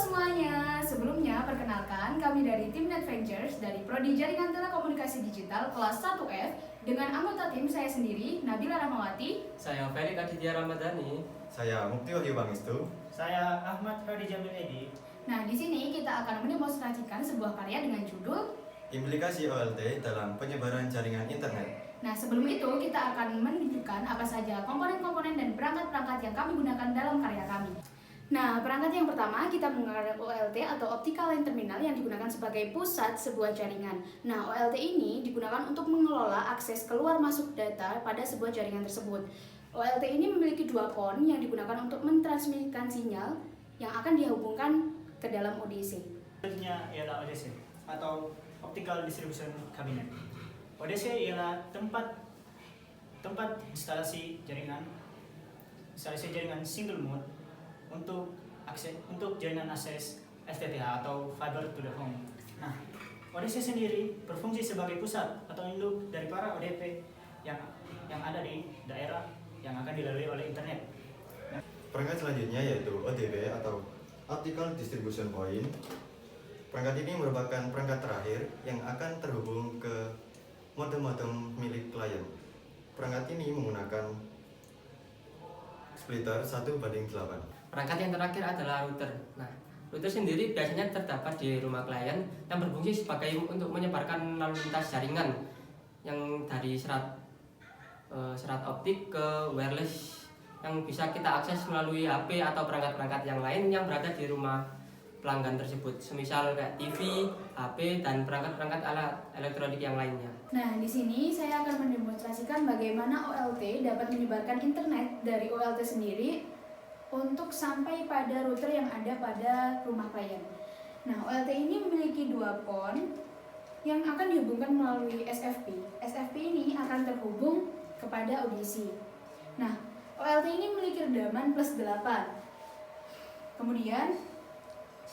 semuanya, sebelumnya perkenalkan kami dari tim Adventures dari Prodi Jaringan Telekomunikasi Digital kelas 1F dengan anggota tim saya sendiri, Nabila Rahmawati. Saya Felix Aditya Ramadhani. Saya Mukti Wahyu Bangistu. Saya Ahmad Fadi Jamil Edi. Nah, di sini kita akan mendemonstrasikan sebuah karya dengan judul Implikasi OLT dalam penyebaran jaringan internet. Nah, sebelum itu kita akan menunjukkan apa saja komponen-komponen dan perangkat-perangkat yang kami gunakan dalam karya kami. Nah, perangkat yang pertama kita menggunakan OLT atau Optical Line Terminal yang digunakan sebagai pusat sebuah jaringan. Nah, OLT ini digunakan untuk mengelola akses keluar masuk data pada sebuah jaringan tersebut. OLT ini memiliki dua pon yang digunakan untuk mentransmisikan sinyal yang akan dihubungkan ke dalam ODC. Selanjutnya ialah ODC atau Optical Distribution Cabinet. ODC ialah tempat instalasi jaringan single mode untuk jaringan akses FTTH atau Fiber to the Home. Nah, ODC sendiri berfungsi sebagai pusat atau induk dari para ODP yang ada di daerah yang akan dilalui oleh internet. Perangkat selanjutnya yaitu ODP atau Optical Distribution Point. Perangkat ini merupakan perangkat terakhir yang akan terhubung ke modem-modem milik klien. Perangkat ini menggunakan splitter 1:8. Perangkat yang terakhir adalah router. Nah, router sendiri biasanya terdapat di rumah klien yang berfungsi sebagai untuk menyebarkan lalu lintas jaringan yang dari serat optik ke wireless yang bisa kita akses melalui HP atau perangkat-perangkat yang lain yang berada di rumah pelanggan tersebut, semisal kayak TV, HP, dan perangkat-perangkat alat elektronik yang lainnya. Nah, di sini saya akan mendemonstrasikan bagaimana OLT dapat menyebarkan internet dari OLT sendiri untuk sampai pada router yang ada pada rumah klien. Nah, OLT ini memiliki dua pon yang akan dihubungkan melalui SFP. SFP ini akan terhubung kepada ODC. Nah, OLT ini memiliki redaman +8. Kemudian,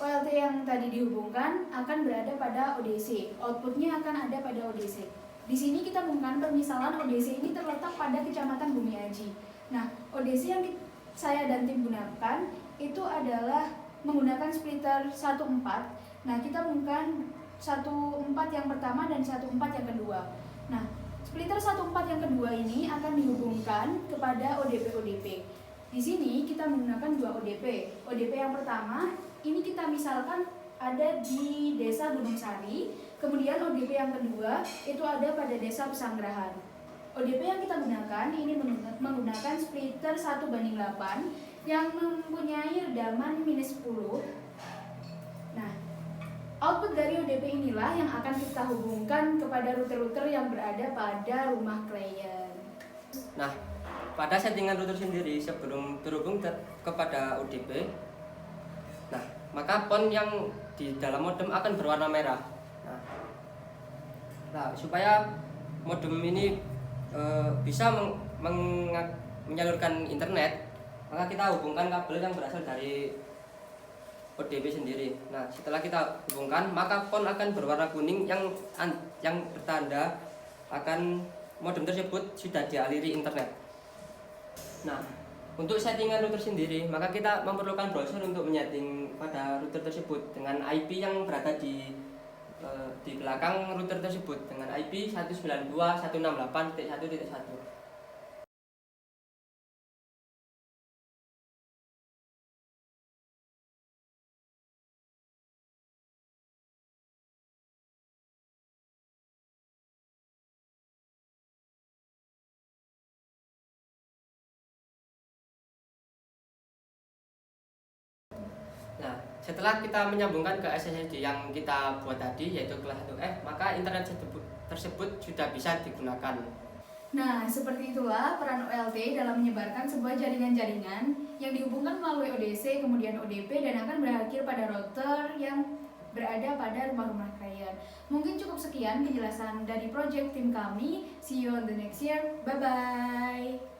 OLT yang tadi dihubungkan akan berada pada ODC. Outputnya akan ada pada ODC. Di sini kita menggunakan permisalan ODC ini terletak pada Kecamatan Bumi Aji. Nah, ODC yang saya dan tim gunakan itu adalah menggunakan splitter 1/4. Nah, kita menggunakan 1/4 yang pertama dan 1/4 yang kedua. Nah, splitter 1/4 yang kedua ini akan dihubungkan kepada ODP-ODP. Di sini kita menggunakan dua ODP. ODP yang pertama ini kita misalkan ada di Desa Gunung Sari, kemudian ODP yang kedua itu ada pada Desa Pesanggerahan. ODP yang kita gunakan ini menggunakan splitter 1:8 yang mempunyai redaman -10. Nah, output dari ODP inilah yang akan kita hubungkan kepada router-router yang berada pada rumah klien. Nah, pada settingan router sendiri sebelum terhubung kepada ODP, nah, maka pon yang di dalam modem akan berwarna merah. Nah, supaya modem ini bisa menyalurkan internet, maka kita hubungkan kabel yang berasal dari ODP sendiri. Nah, setelah kita hubungkan, maka pon akan berwarna kuning yang bertanda akan modem tersebut sudah dialiri internet. Nah, untuk settingan router sendiri, maka kita memerlukan browser untuk menyeting pada router tersebut dengan IP yang berada di belakang router tersebut dengan IP 192.168.1.1. Nah, setelah kita menyambungkan ke SSID yang kita buat tadi, yaitu kelas 1F, maka internet tersebut sudah bisa digunakan. Nah, seperti itulah peran OLT dalam menyebarkan sebuah jaringan-jaringan yang dihubungkan melalui ODC, kemudian ODP, dan akan berakhir pada router yang berada pada rumah-rumah klien. Mungkin cukup sekian penjelasan dari project tim kami. See you on the next year. Bye-bye.